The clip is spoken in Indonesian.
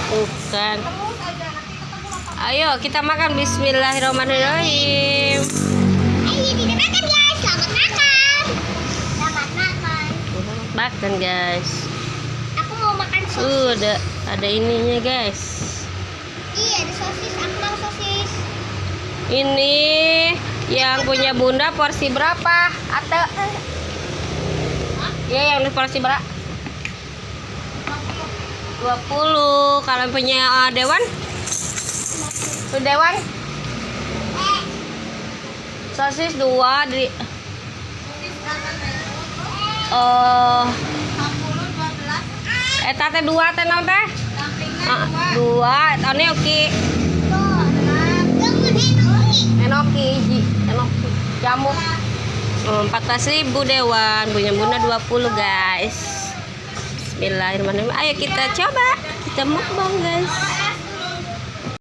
Bukan. Ayo kita makan. Bismillahirrahmanirrahim. Makan guys. Aku mau makan sosis. Ada ininya guys. Iya, ada sosis. Aku mau sosis. Ini yang punya bunda porsi berapa? Ate. Ya, yang porsi berapa? 20. Kalau punya Dewan? Tuh Dewan? Sosis 2 di tate 2 teh naon teh? 2. Tane oke. Enoki jamu 14.000 Dewan, punya bunda 20 guys. Bismillahirrahmanirrahim. Ayo kita coba, kita mukbang guys.